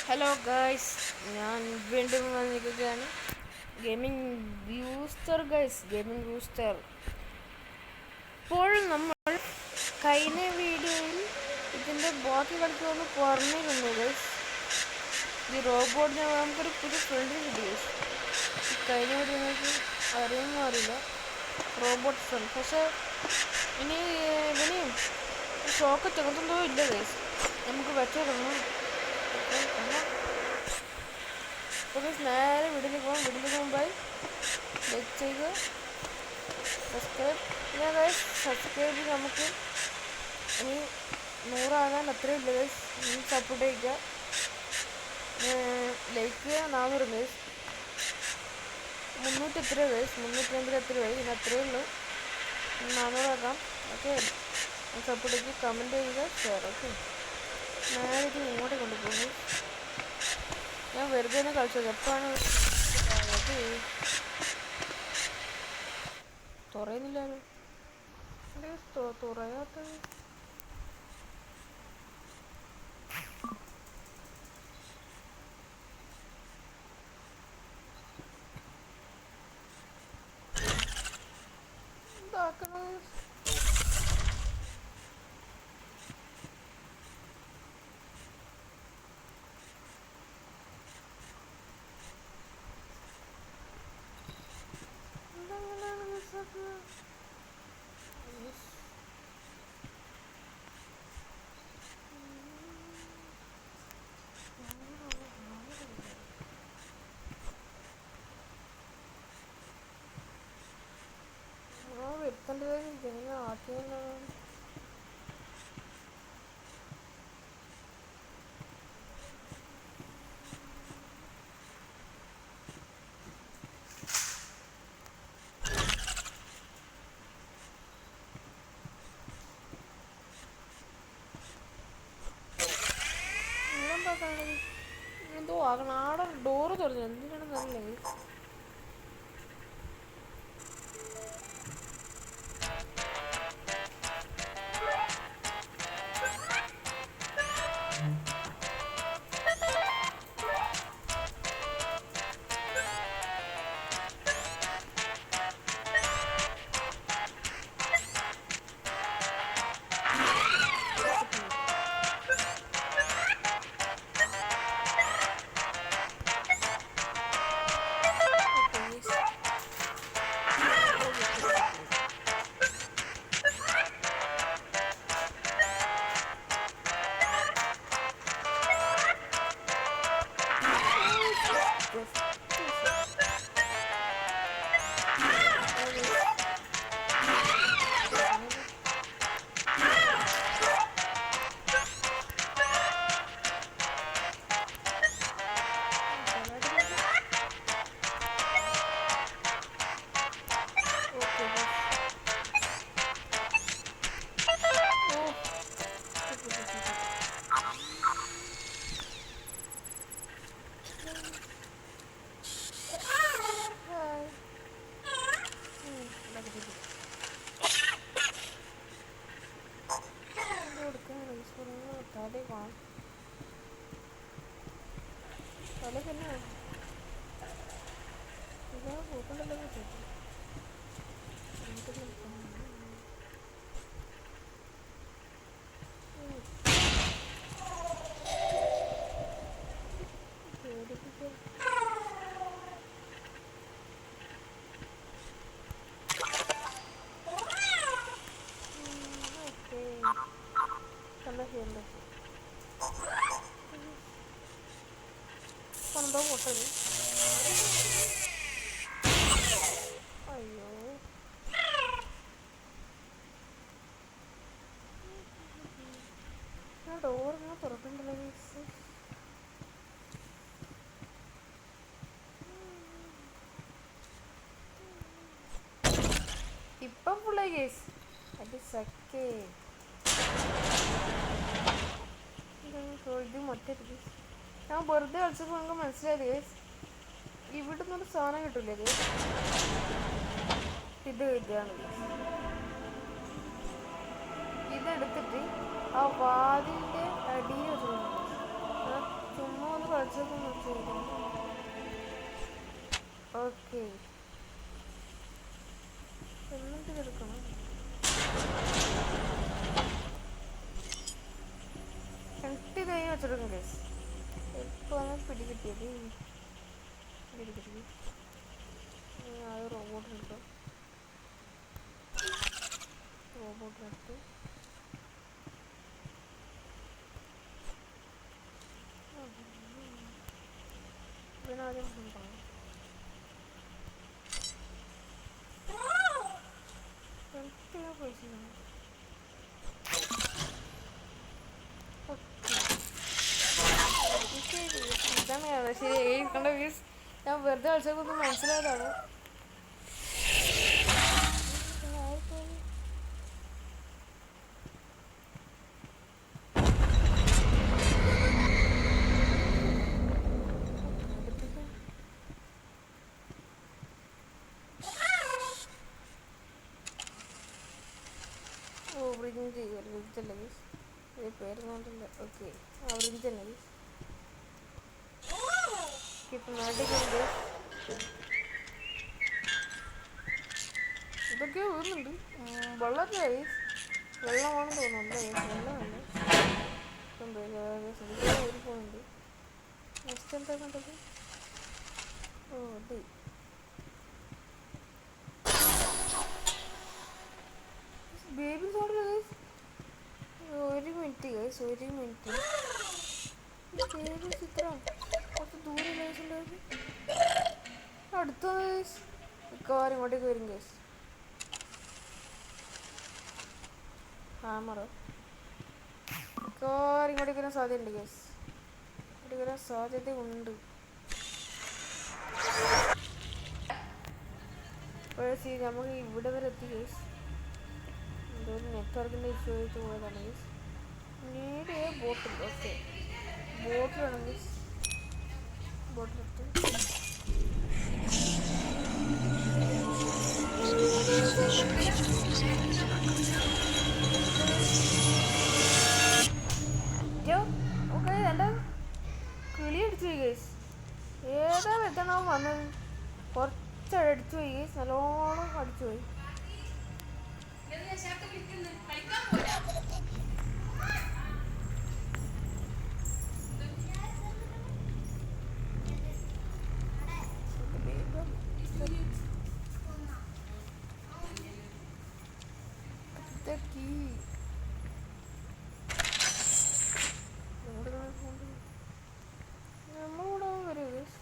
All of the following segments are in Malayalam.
ഹലോ ഗൈസ്, ഞാൻ വീണ്ടും വന്നിരിക്കുകയാണ്. Gaming booster. ഇപ്പോൾ നമ്മൾ കഴിഞ്ഞ വീഡിയോയിൽ ഇതിൻ്റെ ബാക്കി കളിക്കുമെന്ന് പറഞ്ഞിരുന്നു ഗൈസ്. ഈ റോബോട്ടിനെ നമുക്കൊരു പുതിയ ഫ്രണ്ട് കിട്ടി. കഴിഞ്ഞ വീഡിയോ നിങ്ങൾക്ക് അറിയുമെന്ന് അറിയില്ല, റോബോട്ട് ഫ്രണ്ട്. പക്ഷേ ഇനി ഇവന് ഷോക്കറ്റ് അങ്ങനത്തെന്തോ ഇല്ല ഗൈസ്. നമുക്ക് വെച്ചിടണം. നേരെ വീട്ടിലേക്ക് മുമ്പായി ലൈക്ക് ചെയ്യുക, സബ്സ്ക്രൈബ് നമുക്ക് ഇനി 100 അത്രയും ഇല്ല ഗൈസ്. ഇനി സപ്പോർട്ട് ചെയ്യുക. ലൈക്ക് 400 ഗൈസ്, 300 എത്ര ഗൈസ്, 350 എത്ര ഗൈസ്, ഇനി അത്രയേ ഉള്ളൂ. 400 ഓക്കെ. സപ്പോർട്ട് ചെയ്യുക, കമൻറ്റ് ചെയ്യുക, ഷെയർ. ഓക്കെ, നേരെ ഇത് ഇങ്ങോട്ട് കൊണ്ടുപോകുന്നു. ഞാൻ വെറുതെ തന്നെ കളിച്ചത്. എപ്പോഴാണ് തുറയുന്നില്ലല്ലോ, തുറയാത്തത്. എന്താക്കണത്? വരുത്തേണ്ടത് ആദ്യം എന്തോ ആകണം. ആടെ ഡോറ് തുറന്നു, എന്തിനാണെന്ന് അറിയില്ല. കൊണ്ടോ പൊട്ടത്. അയ്യോ, ഞാൻ ഡോറിങ്ങനെ തുറക്കണ്ടല്ലോ. ഇപ്പം ഫുള്ളായി കേസ്. അത് സക്കേ ഇത് മറ്റേ ഞാൻ വെറുതെ കളിച്ചപ്പോൾ നമുക്ക് മനസ്സിലായത് കേസ്, ഇവിടുന്നൊരു സാധനം കിട്ടില്ലേ കേസ്. ഇതാണ് ഇതെടുത്തിട്ട് ആ വാതിലിൻ്റെ അടിയിൽ വെച്ചിട്ടുണ്ട്. ചുമ്മാ ഒന്ന് വാട്സപ്പ് ചെയ്തു. ഓക്കെ, എന്നിട്ട് എടുക്കണം. എന്നിട്ട് കഴിഞ്ഞ് വെച്ചെടുക്കും കേസ്. ഇപ്പോൾ പിടികിട്ടിയത് പിടികിട്ടി. അത് റോബോട്ടിനെടുക്കാം. റോബോട്ടിനെടുത്ത് ഇതിനാദ്യം പറയാം. പൈസ ഇതാണ് ശരി. കണ്ട വീസ് ഞാൻ വെറുതെ കളിച്ചൊന്നും മനസ്സിലായതാണ്. ഓറിഞ്ച് ഓറിഞ്ചല്ലേ മീൻസ് ഇത് പേരുന്നോണ്ടില്ല. ഓക്കെ, ഓറിഞ്ച് തന്നെ മീൻസ് ഇപ്പം നാട്ടിലുണ്ട്. ഇതൊക്കെ വീഴുന്നുണ്ട്. വെള്ളത്തില്ല മീൻസ് വെള്ളമാണെന്ന് തോന്നുന്നു. വെള്ളമല്ല, ഇപ്പം ഊരി പോകുന്നുണ്ട്. നെക്സ്റ്റ് എന്താ കണ്ടത്? ഓ അത് ബേബി സോണിൽ ഒരു മിനിറ്റ് ഗൈസ്, ഒരു മിനിറ്റ്. ബേബി ചിത്രം കുറച്ച് ദൂരം ഗൈസ് ഉണ്ടായത്. അടുത്ത ഗൈസ് മിക്കവാറും ഇങ്ങോട്ടേക്ക് വരും ഗൈസ്. ഹാമറോ മിക്കവാറും ഇങ്ങോട്ടേക്ക് വരാൻ സാധ്യതയുണ്ട് ഗൈസ്. ഇങ്ങോട്ടേക്ക് വരാൻ സാധ്യത ഉണ്ട്. നമുക്ക് ഇവിടെ വരെ എത്തി ഗൈസ്. എന്തോ നെറ്റ്വർക്കിൻ്റെ ഇഷ്യൂ ആയിട്ട് പോയതാണ് ഗൈസ്. നേരെ ബോട്ടിൽ. ഓക്കെ, ബോട്ടിലാണ് ഗൈസ്. ബോട്ടിലെടുത്ത് ഓക്കെ. എൻ്റെ കിളി അടിച്ചു പോയി ഗൈസ്. ഏതാ വെത്തണോ വന്നത്? കുറച്ചടിച്ചു പോയി ഗൈസ്, നല്ലോണം അടിച്ചു പോയി. നമ്മളിവിടെ വരും ഗൈസ്.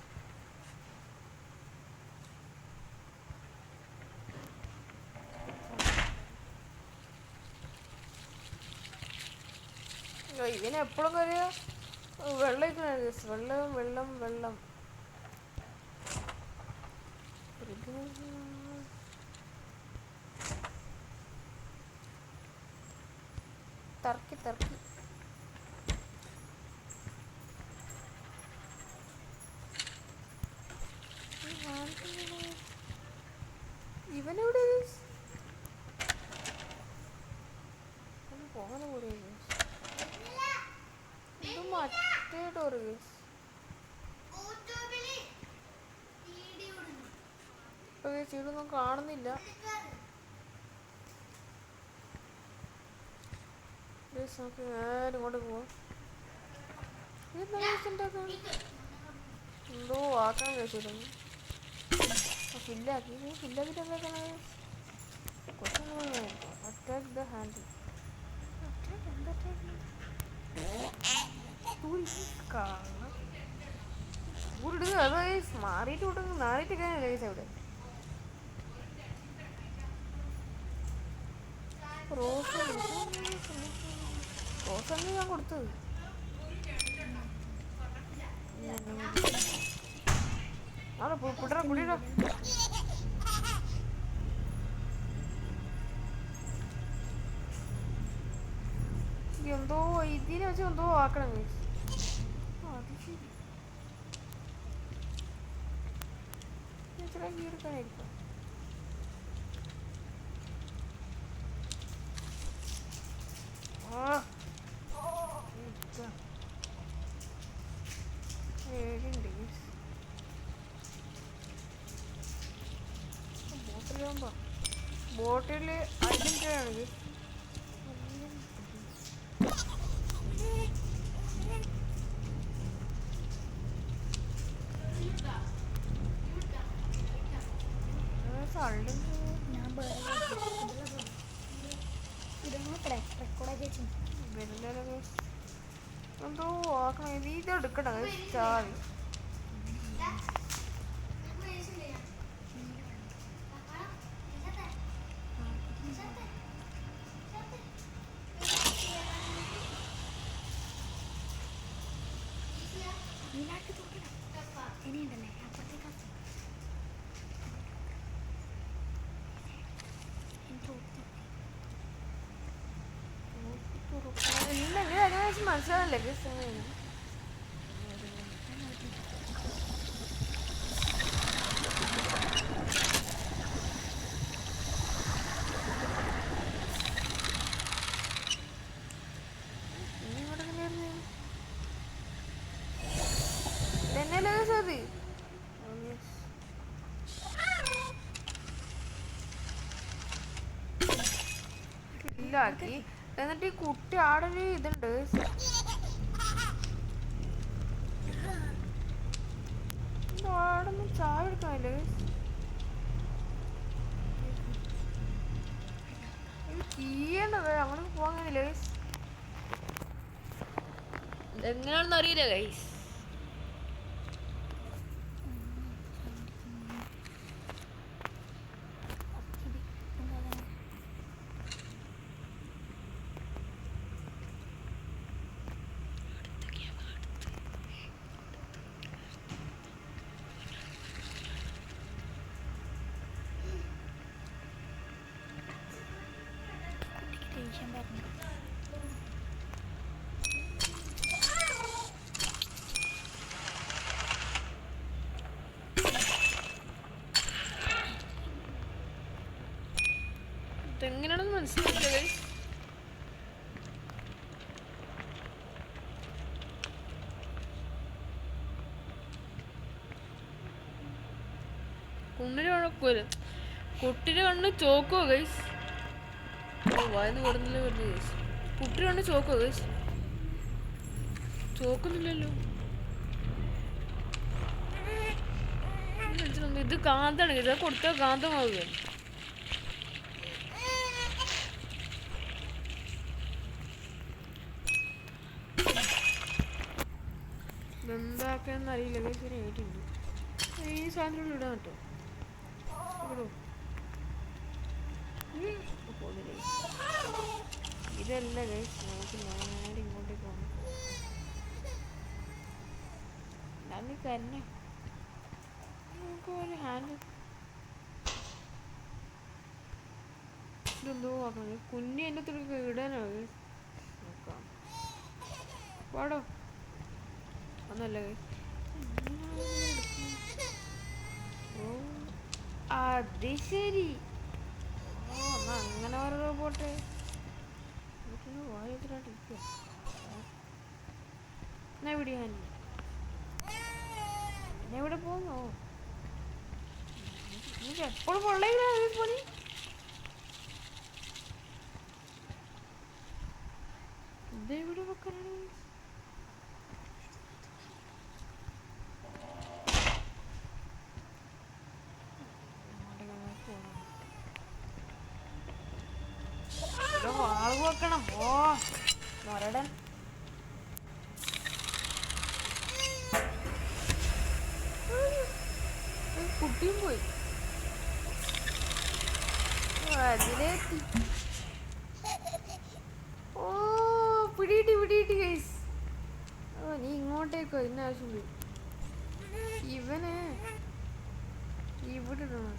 ഇവന് എപ്പോഴും കറിയ വെള്ളം ഗൈസ്. വെള്ളം വെള്ളം വെള്ളം തർക്കി തർക്കി. ഇവനെവിടെ പോകാൻ കൂടെ ഇത് മറ്റേ ഡോറ് ഗൈസ്. ഇപ്പൊ ചീടൊന്നും കാണുന്നില്ല. നമുക്ക് നേരെ ഇങ്ങോട്ട് പോവാം. എന്തോ ആക്കാൻ കഴിച്ചിരുന്നു. ഫില്ലാക്കി ഫില്ലാക്കിട്ട് എന്താക്കണ? Attack the handle. അത് മാറിയിട്ട് വിട്ടെങ്കിൽ നാറിയിട്ട് കഴിഞ്ഞ ഗൈസ്. അവിടെ റോസന്ന് ഞാൻ കൊടുത്തത്. അവിടെ പുടറ കുടിയിട. എന്തോ ഇതിനെ വെച്ച് എന്തോ ആക്കണം ഗൈസ്. അത് ശരി, എടുക്കാനായിരിക്കും. ബോട്ടിൽ ഐഡന്റിറ്റിയാണ്. എന്തോ ആക്കണം. ഇത് എടുക്കണം ചാവി. ഇനിയുണ്ടല്ലേ അപ്പുറത്തേക്ക് മനസ്സിലാവില്ലേ? ഇല്ലാക്കി. എന്നിട്ട് ഈ കുട്ടി ആടെ ഒരു ഇതുണ്ട്. ആടൊന്നും ചായ എടുക്കാനില്ലേ? ചെയ്യണ്ടത് അങ്ങനെ പോകാനില്ല. എങ്ങനെയാണെന്ന് അറിയില്ല ഗൈസ്. എങ്ങനെയാണെന്ന് മനസ്സിലായില്ല ഗൈസ്. കുട്ടിയുടെ കണ്ണ് ചോക്കോ ഗൈസ്. വായന്ന് കൊടുന്നില്ല വരുന്നത് ഗൈസ്. കുട്ടിയുടെ കണ്ണ് ചോക്കോ ഗൈസ്. ചോക്കുന്നില്ലല്ലോ. ഇത് കാന്താണ്. ഇത് കൊടുത്താൽ കാന്തമാവുകയാണ്. എന്താക്കാന്ന് അറിയില്ല ഗൈസ്. ഒരു ഏറ്റുണ്ട്. ഈ സാധനം ഇടാൻ പറ്റുമോ? ഇതല്ല ഗൈസ്. നമുക്ക് നേരെ ഇങ്ങോട്ടേക്ക് പോകണം. നമുക്ക് തന്നെ നമുക്ക് ഒരു ഹാൻഡ് ഇതെന്തോ ആക്കണം. കുഞ്ഞി എൻ്റെ അടുത്ത് ഇടാനോ നോക്കാം. പാടോ ഒന്നല്ല ഗൈസ്. ഓ അത് ശരി. ഓ എന്നാ അങ്ങനെ ഓരോ പോട്ടെ. വായത്തിലായിട്ടിരിക്കുക. എന്നാ എവിടെ ഞാൻ എവിടെ പോന്നോ? എനിക്ക് എപ്പോഴും പൊള്ളയില്ല പണി. ഇതെവിടെ വെക്കാനാണ്? വാള് വെക്കണം. ഓ മരടൻ. കുട്ടിയും പോയി. അതിലെത്തി. ഓ പിടികിട്ടി ഗൈസ്. ഓ നീ ഇങ്ങോട്ടേക്കോ? ഇന്ന ആവശ്യം പോയി. ഇവന് ഇവിടെ ഇടണം.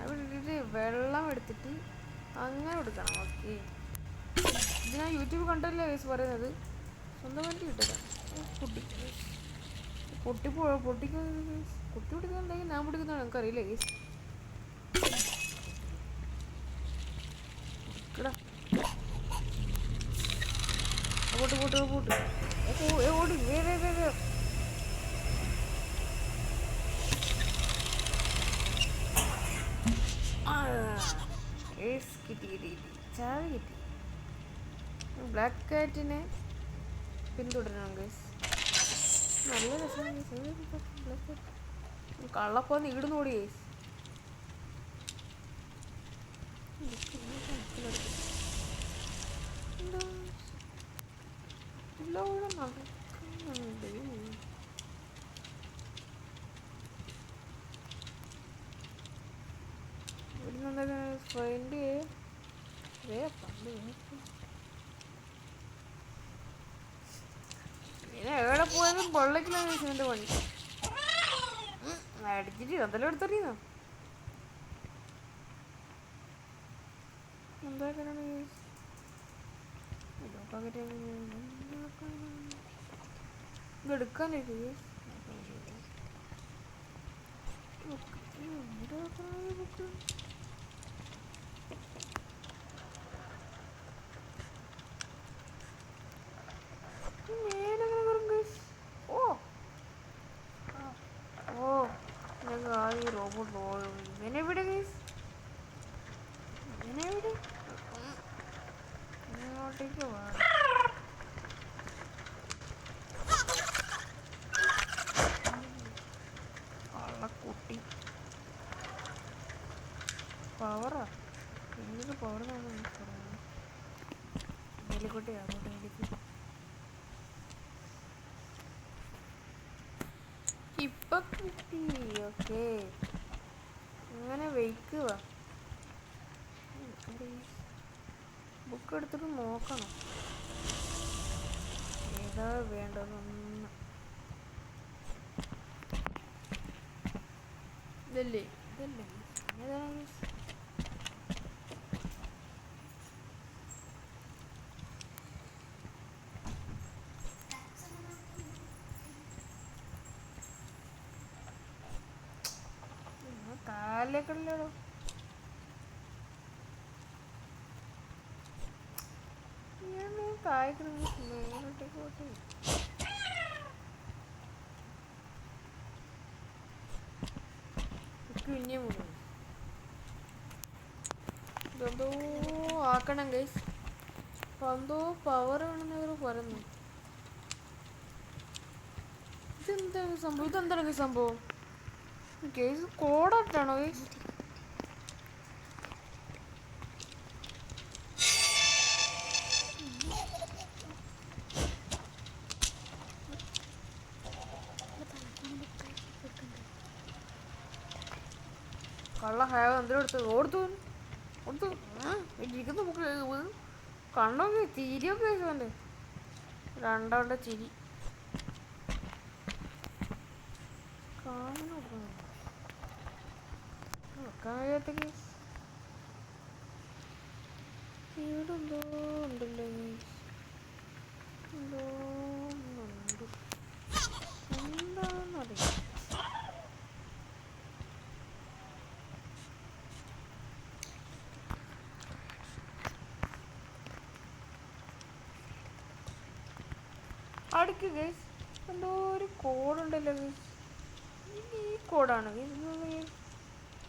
അവിടെ ഇട്ടിട്ട് വെള്ളം എടുത്തിട്ട് അങ്ങനെ കൊടുക്കണം. ഓക്കെ. ഇത് ഞാൻ യൂട്യൂബ് കണ്ടല്ലേ ഗൈസ് പറയുന്നത്. സ്വന്തമായിട്ട് കിട്ടില്ല. കുട്ടി പിടിക്കുന്നുണ്ടെങ്കിൽ ഞാൻ പിടിക്കുന്നതാണ്. എനിക്കറിയില്ല ഗൈസ്. പോട്ട് ഓടി. ചാവി കിട്ടി. ബ്ലാക്ക് കാറ്റിനെ പിന്തുടരണം ഗൈസ്. നല്ല രസമാണ് ബ്ലാക്ക് കാറ്റ്. കള്ളപ്പോന്ന് ഇടുന്നു കൂടി ഗൈസ്. നടക്കുന്നുണ്ട്. ഇവിടുന്ന് എന്താ ഫ്രണ്ട് ഇങ്ങനെ എവിടെ പോയതും പൊള്ളക്കിലാണ് ഇതിൻ്റെ പണി. അടിച്ചിട്ട് അതെല്ലാം എടുത്തറിയുന്നോ എന്താക്കാനാണ് ഇതെടുക്കാനായിട്ട് ബുക്ക് റോബോട്ട് ഇവനെവിടെ ഇവനെവിടെ ഇങ്ങോട്ടേക്ക് കള്ളക്കുട്ടി പവറാ എന്തൊരു പവറാണ് പറയുന്നത്. മേലിക്കോട്ടെ അങ്ങോട്ട് മേലേക്ക് ഇപ്പൊ കിട്ടി. ഓക്കെ അങ്ങനെ വെയ്ക്കുക. ബുക്ക് എടുത്തിട്ട് നോക്കണം ഏതാ വേണ്ടതെന്ന്. ഇതല്ലേ ഇതല്ലേ ഏതാണ് കാലിലേക്കല്ലോ. താഴേക്ക് മേലോട്ടേക്ക് പോട്ടെ. കുഞ്ഞു മുഴുവൻ ഇതെന്തോ ആക്കണം ഗൈസ്. അപ്പം എന്തോ പവർ വേണമെന്നവർ പറയുന്നു. ഇതെന്താണ് സംഭവം? ഇതെന്താണ് ഗൈസ് സംഭവം? കേസ് കോഡായിട്ടാണോ ഗൈസ്? കള്ള ഹാവ് എന്തിനും എടുത്ത് ഓടുത്തു കൊടുത്തു ഇരിക്കുന്ന ബുക്ക് കണ്ണൊക്കെ ചിരിയൊക്കെ കഴിച്ചോണ്ട് രണ്ടാളുടെ ചിരി വെക്കാൻ കഴിയാത്ത ഇവിടെ എന്തോ ഉണ്ടല്ലോ എന്തോ ഉണ്ട് എന്താണെന്നറിയാം. അടുക്ക് ഗൈസ് എന്തോ ഒരു കോഡുണ്ടല്ലോ ഗൈസ്. ഈ കോഡാണ്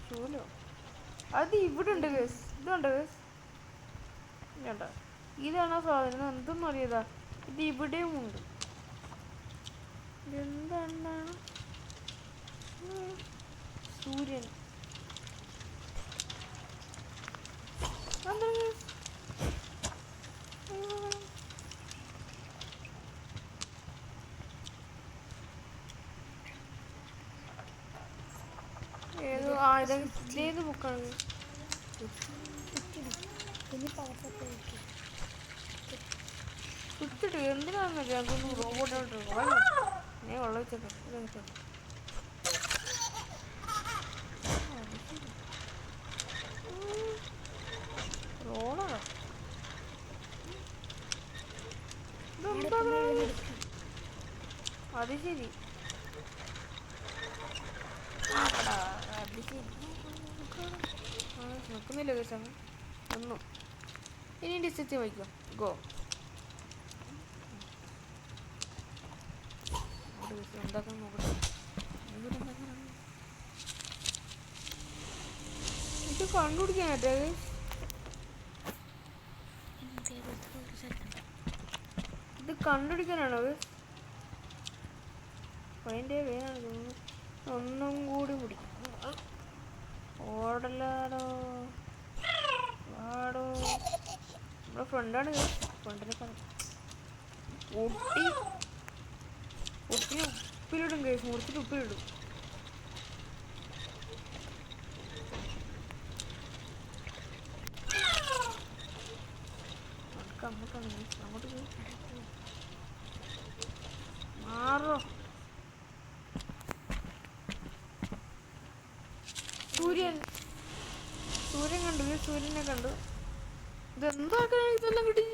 ഷൂലോ അത് ഇവിടെ ഉണ്ട് ഗൈസ്. ഇതുണ്ട് ഗൈസ് വേണ്ട ഇതാണ് ആ സാധനം. എന്തെന്ന് അറിയതാ ഇത് ഇവിടെയും ഉണ്ട്. ഇതെന്താണ് സൂര്യൻ ഏതോ ഇതേത് ബുക്കാണ് കുത്തിട്ട് എന്തിനാണെന്ന് ഞങ്ങൾക്കൊന്നും റോബോട്ടായിട്ട് ഞാൻ വെള്ളം വെച്ചേക്കാം. റോളാണോ അത് ശരി അത് ശരി നിൽക്കുന്നില്ല ദിവസം ഒന്നും. ഇനി ഡിസ്റ്റൻസ് വയ്ക്കോ ഗോ എന്താക്കാൻ നോക്കട്ടെ. ഇത് കണ്ടുപിടിക്കാൻ പറ്റേ ഇത് കണ്ടുപിടിക്കാനാണോ അത്? അതിൻ്റെ വേനാണ് തോന്നുന്നു. ഒന്നും കൂടി പിടിക്കും. ഓടലാടോ ആടോ. നമ്മുടെ ഫ്രണ്ടാണ്. ഫ്രണ്ടിനെ പൊട്ടി ഉപ്പിലിടും കേസ്. മുറിച്ചിട്ട് ഉപ്പിലിടും. അങ്ങോട്ട് മാറോ. സൂര്യൻ കണ്ടു. സൂര്യനെ കണ്ടു. ഇതെന്താക്കാൻ ഇതെല്ലാം കിട്ടി?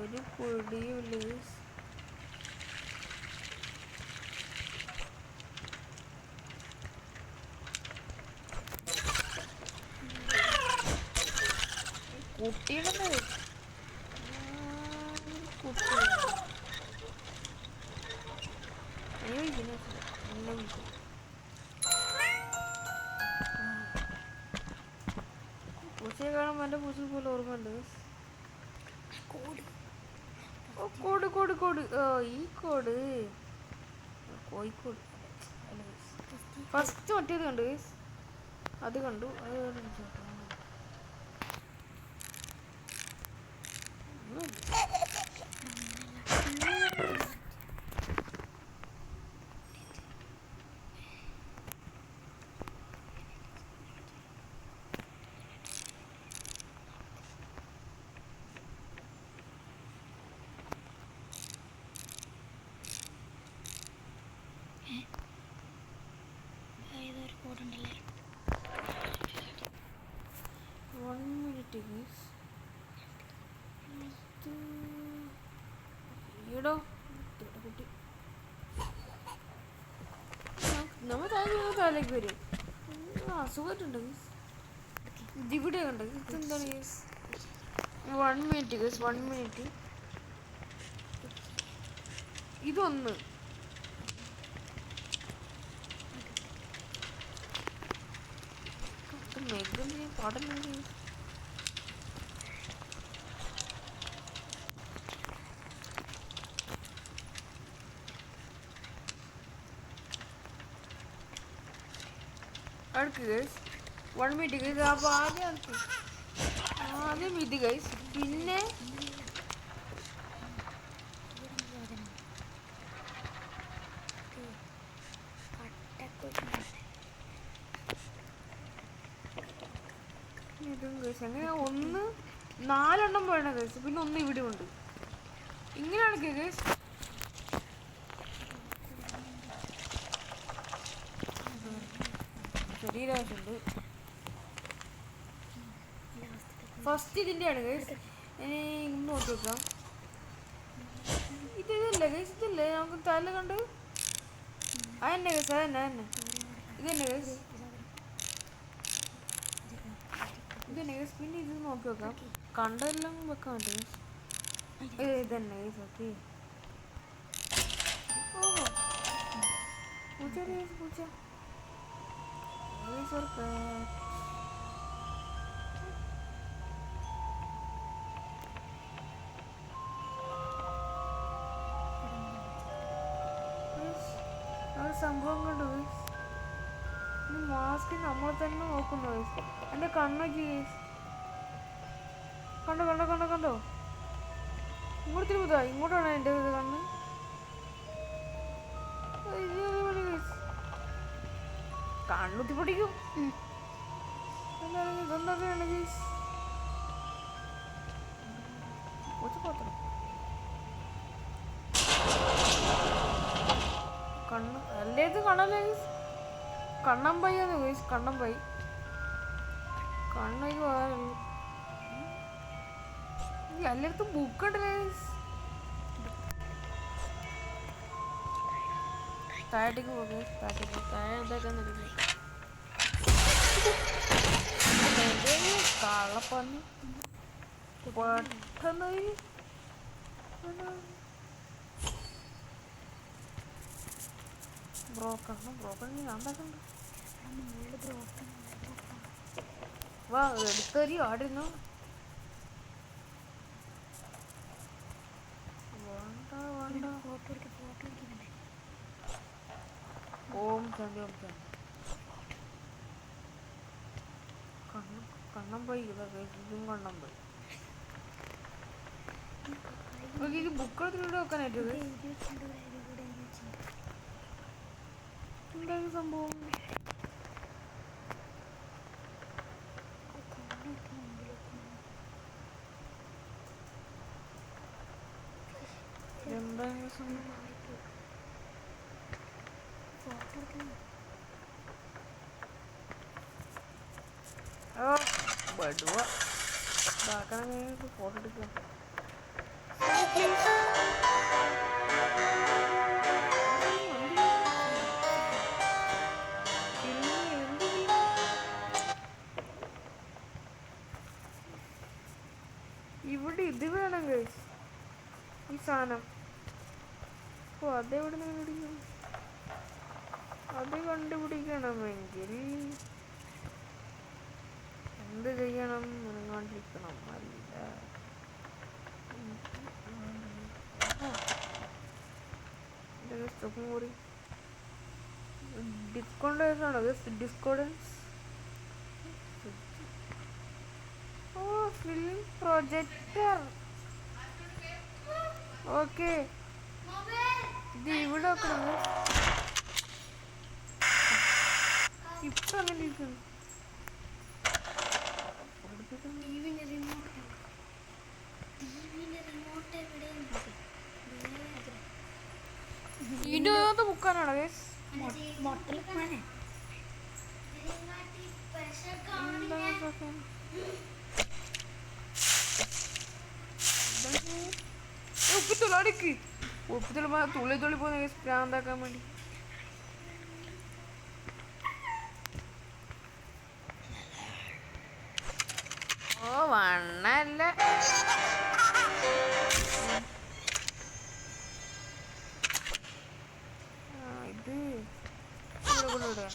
ഒരു പൊടിയുമില്ല. കുട്ടിയുടെ കുട്ടി പൂച്ചയെ കാണുമ്പോൾ എൻ്റെ പൂച്ച പോലെ ഓർമ്മയുണ്ട്. കോട് ഈ കോട് കോഴിക്കോട്. ഫസ്റ്റ് മറ്റേത് കണ്ടു. അത് കണ്ടു. കുട്ടി നമ്മൾ താഴേക്ക് വരും. അസുഖമായിട്ടുണ്ട്. ഇതിവിടെ കണ്ട്. ഇതെന്താണ്? 1 മിനിറ്റ് ഗൈസ്. 1 മിനിറ്റ്. ഇതൊന്ന് പാടല്ലേ. അടുക്ക് ഗൈസ്. 1 minute guys. അപ്പോൾ ആദ്യം ഇത് ഗൈസ്. പിന്നെ ഇതും ഗൈസ്. അങ്ങനെ 4 എണ്ണം വേണം ഗൈസ്. പിന്നെ 1 ഇവിടെ ഉണ്ട്. ഇങ്ങനെയാണ് ഗൈസ്. ശരീരമുണ്ട്. ഫസ്റ്റ് ഇതിൻ്റെയാണ് ഗൈസ്. ഇനി ഇന്ന് നോക്കി വെക്കാം. ഇതല്ലേ ഗൈസ്? ഇതല്ലേ നമുക്ക് തല കണ്ട്? അതന്നെ ഗൈസ്. അതന്നെ ഇതന്നെ ഗൈസ്. ഇതന്നെ ഗൈസ്. പിന്നെ ഇത് നോക്കി വെക്കാം. കണ്ടെല്ലാം വെക്കാൻ പറ്റും. ഇതന്നെ ഗൈസ്. ഓക്കെ. ഓഹോ പൂച്ച ഗൈസ്. പൂച്ച സംഭവം കണ്ടു. മാസ്ക് നമ്മളെ തന്നെ നോക്കുന്നു. എൻ്റെ കണ്ണൊക്കെ കണ്ടോ? ഇങ്ങോട്ട് തിരുമ്പതാ. ഇങ്ങോട്ടാണ് എൻ്റെ ഇത് കണ്ണ്. കണ്ണുത്തി പൊടിക്കും. ഇതെന്തൊക്കെയാണ് ഗൈസ്? കണ്ണ് അല്ലേ? ഇത് കണ്ണല്ലേ ഗൈസ്? കണ്ണമ്പയ്യാന്ന് ഗൈസ്. കണ്ണമ്പൈ കണ്ണയ്ക്ക് വേറെ എല്ലായിടത്തും ബുക്ക് ഉണ്ടല്ലേ ഗൈസ്. താഴേക്ക് പോകും. താഴെ ഇതാക്കാൻ നടക്കും. കള്ളപ്പന്നി പെട്ടെന്ന് ബ്രോക്കൺ ഞാൻ ഉണ്ടാക്കണ്ട. വാ എടുത്തരി ആടിരുന്നു. ഓം ശാന്തി ഓം ശാന്തി. കണ്ണം പോയി ഇതും കണ്ണം പോയി. ഇത് ബുക്ക് എടുത്തിട്ട് വെക്കാനായിട്ട് എന്താണ് സംഭവം? എന്താണ് സംഭവം? ഓ ബടുവ ഫോട്ടോ എടുക്കുക. ഇവിടെ ഇത് വേണം ഗൈസ്, ഈ സാധനം. ഓ അതെവിടെ നിന്ന് കണ്ടുപിടിക്കും? അത് കണ്ടുപിടിക്കണമെങ്കിൽ എന്ത് ചെയ്യണം? കണ്ടിരിക്കണം. അല്ല സ്റ്റോപ്പും കൂടി ഡിസ്കോണ്ടൻസ് ആണോ? ഡിസ്കോഡൻസ്. ഓ ഫിലിം പ്രൊജക്ടർ. ഓക്കെ ഇത് ഇവിടെ വെക്കണം. ഇപ്പൊ അങ്ങനെ ഇരിക്കുന്നു. ഇതിന്റെ അകത്ത് ബുക്കാനാണോ ഗൈസ്? ഉപ്പിത്തുള്ളടിക്ക് ഉപ്പിത്തുള്ള തുള്ളി തുള്ളി പോകുന്ന ഗൈസ്, പ്രാന്താക്കാൻ വേണ്ടി. ഓ വണ്ണല്ല ഇത് കൊണ്ടുവിടുക.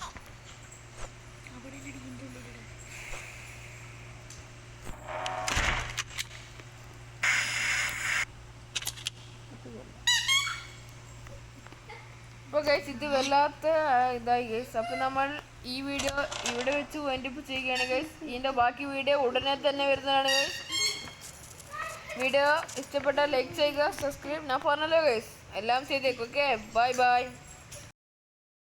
അപ്പോൾ ഗൈസ് ഇത് വല്ലാത്ത ഇതായി ഗൈസ്. അപ്പോൾ നമ്മൾ ഈ വീഡിയോ ഇവിടെ വെച്ച് വൈൻഡപ്പ് ചെയ്യുകയാണ് ഗൈസ്. ഇതിൻ്റെ ബാക്കി വീഡിയോ ഉടനെ തന്നെ വരുന്നതാണ് ഗൈസ്. വീഡിയോ ഇഷ്ടപ്പെട്ടാൽ ലൈക്ക് ചെയ്യുക, സബ്സ്ക്രൈബ്. ഞാൻ പറഞ്ഞല്ലോ ഗൈസ്, എല്ലാം ചെയ്തേക്കും. Okay bye bye.